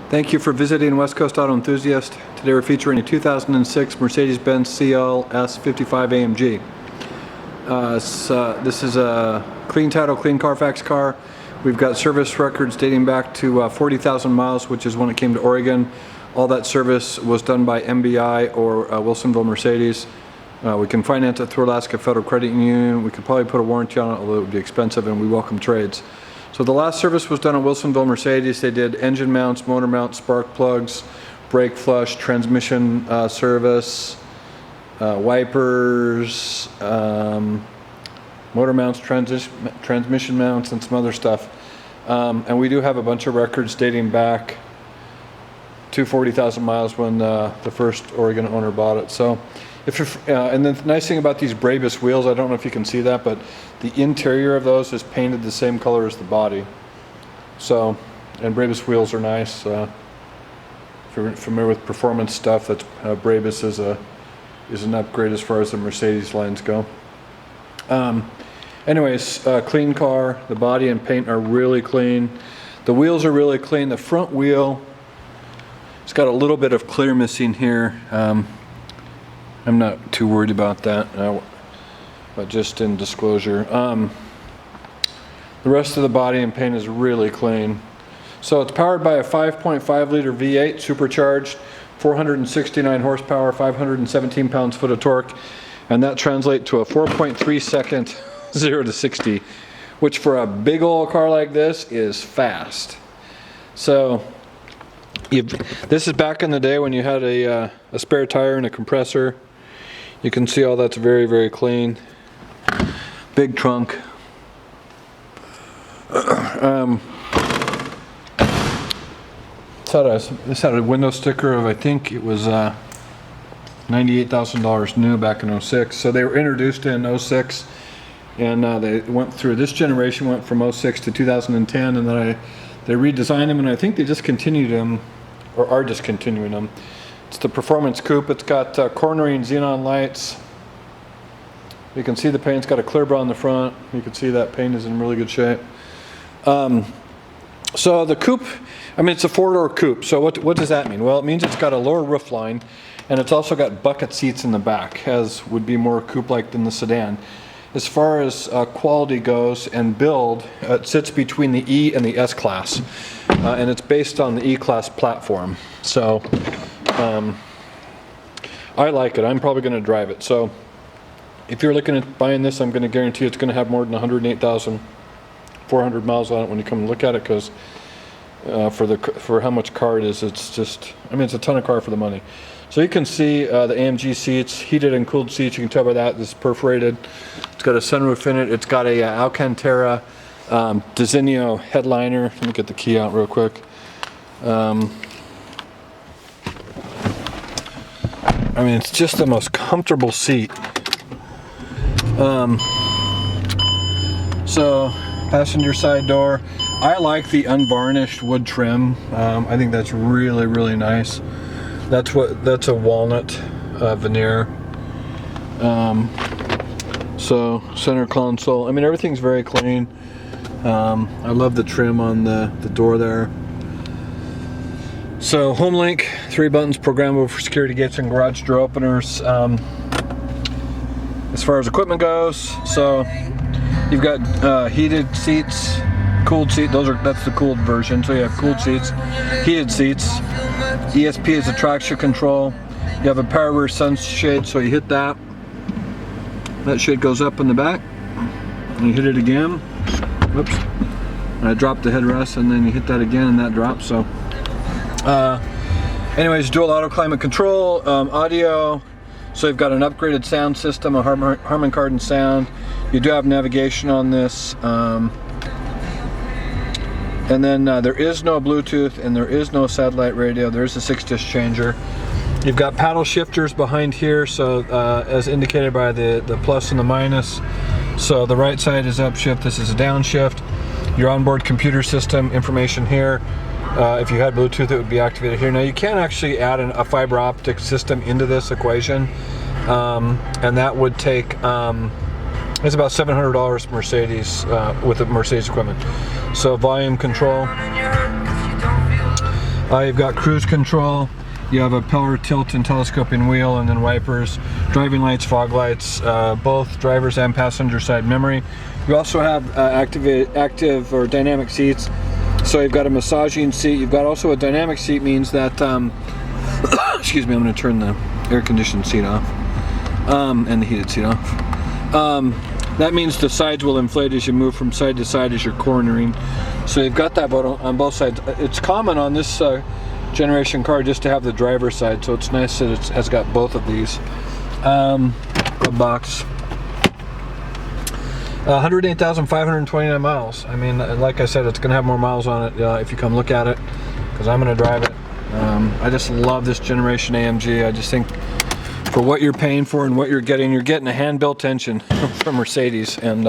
Thank you for visiting West Coast Auto Enthusiast. Today we're featuring a 2006 Mercedes-Benz CLS55 AMG. This is a clean title, clean Carfax car. We've got service records dating back to 40,000 miles, which is when it came to Oregon. All that service was done by MBI or Wilsonville Mercedes. We can finance it through Alaska Federal Credit Union. We could probably put a warranty on it, although it would be expensive, and we welcome trades. So the last service was done at Wilsonville Mercedes. They did engine mounts, motor mounts, spark plugs, brake flush, transmission service, wipers, motor mounts, transmission mounts, and some other stuff. And we do have a bunch of records dating back to 40,000 miles when the first Oregon owner bought it. So, if you're, and the nice thing about these Brabus wheels, I don't know if you can see that, but the interior of those is painted the same color as the body. So, and Brabus wheels are nice. If you're familiar with performance stuff, that's Brabus is an upgrade as far as the Mercedes lines go. Anyways, clean car. The body and paint are really clean. The wheels are really clean. The front wheel, it's got a little bit of clear missing here. I'm not too worried about that, but just in disclosure. The rest of the body and paint is really clean. So it's powered by a 5.5 liter V8 supercharged, 469 horsepower, 517 pounds-foot of torque, and that translates to a 4.3 second 0 to 60, which for a big old car like this is fast. So this is back in the day when you had a spare tire and a compressor. You can see all that's very, very clean. Big trunk. This had a window sticker of, I think it was $98,000 new back in 06. So they were introduced in 06, and they went through, this generation went from 06 to 2010, and then they redesigned them, and I think they discontinued them, or are discontinuing them. It's the Performance Coupe. It's got cornering xenon lights. You can see the paint's got a clear bar on the front. You can see that paint is in really good shape. So the coupe, I mean, it's a four-door coupe. So what does that mean? Well, it means it's got a lower roof line, and it's also got bucket seats in the back, as would be more coupe-like than the sedan. As far as quality goes and build, it sits between the E and the S class, and it's based on the E class platform. So I like it. I'm probably going to drive it. So if you're looking at buying this, I'm going to guarantee it's going to have more than 108,400 miles on it when you come and look at it, because for how much car it is, it's just, I mean, it's a ton of car for the money. So you can see the AMG seats, heated and cooled seats. You can tell by that this is perforated. It's got a sunroof in it. It's got a Alcantara Desenio headliner. Let me get the key out real quick. I mean, it's just the most comfortable seat. So, passenger side door. I like the unvarnished wood trim. I think that's really, really nice. That's a walnut veneer. So, center console. I mean, everything's very clean. I love the trim on the door there. So, home link, 3 buttons programmable for security gates and garage door openers. As far as equipment goes, so you've got heated seats, cooled seats. That's the cooled version. So you have cooled seats, heated seats. ESP is a traction control. You have a power rear sunshade, so you hit that. That shade goes up in the back. And you hit it again. Whoops. I dropped the headrest, and then you hit that again, and that drops. So. Anyways, dual auto climate control, audio. So you've got an upgraded sound system, a Harman Kardon sound. You do have navigation on this. And then there is no Bluetooth, and there is no satellite radio. There is a 6-disc changer. You've got paddle shifters behind here, so as indicated by the plus and the minus. So the right side is upshift, this is a downshift. Your onboard computer system information here. If you had Bluetooth, it would be activated here. Now you can actually add a fiber optic system into this equation, and that would take, it's about $700 Mercedes with the Mercedes equipment. So volume control. You've got cruise control. You have a pillar tilt and telescoping wheel, and then wipers, driving lights, fog lights, both driver's and passenger side memory. You also have active or dynamic seats. So you've got a massaging seat. You've got also a dynamic seat, means that, excuse me, I'm going to turn the air conditioned seat off, and the heated seat off. That means the sides will inflate as you move from side to side as you're cornering. So you've got that on both sides. It's common on this generation car just to have the driver's side, so it's nice that it has got both of these. The box. 108,529 miles. I mean, like I said, it's going to have more miles on it if you come look at it, because I'm going to drive it. I just love this generation AMG. I just think for what you're paying for and what you're getting a hand-built engine from Mercedes, and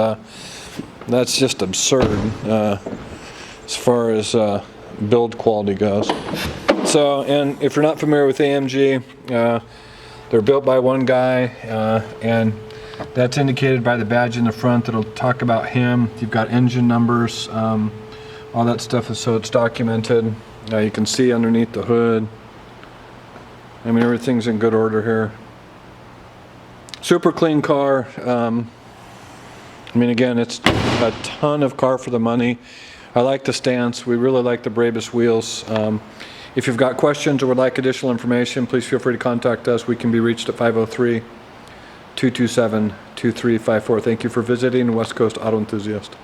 that's just absurd as far as build quality goes. So, and if you're not familiar with AMG, they're built by one guy, and that's indicated by the badge in the front that'll talk about him. You've got engine numbers, all that stuff is so it's documented. You can see underneath the hood. I mean, everything's in good order here. Super clean car. I mean, again, it's a ton of car for the money. I like the stance. We really like the Brabus wheels. If you've got questions or would like additional information, please feel free to contact us. We can be reached at 503-227-2354. Thank you for visiting West Coast Auto Enthusiast.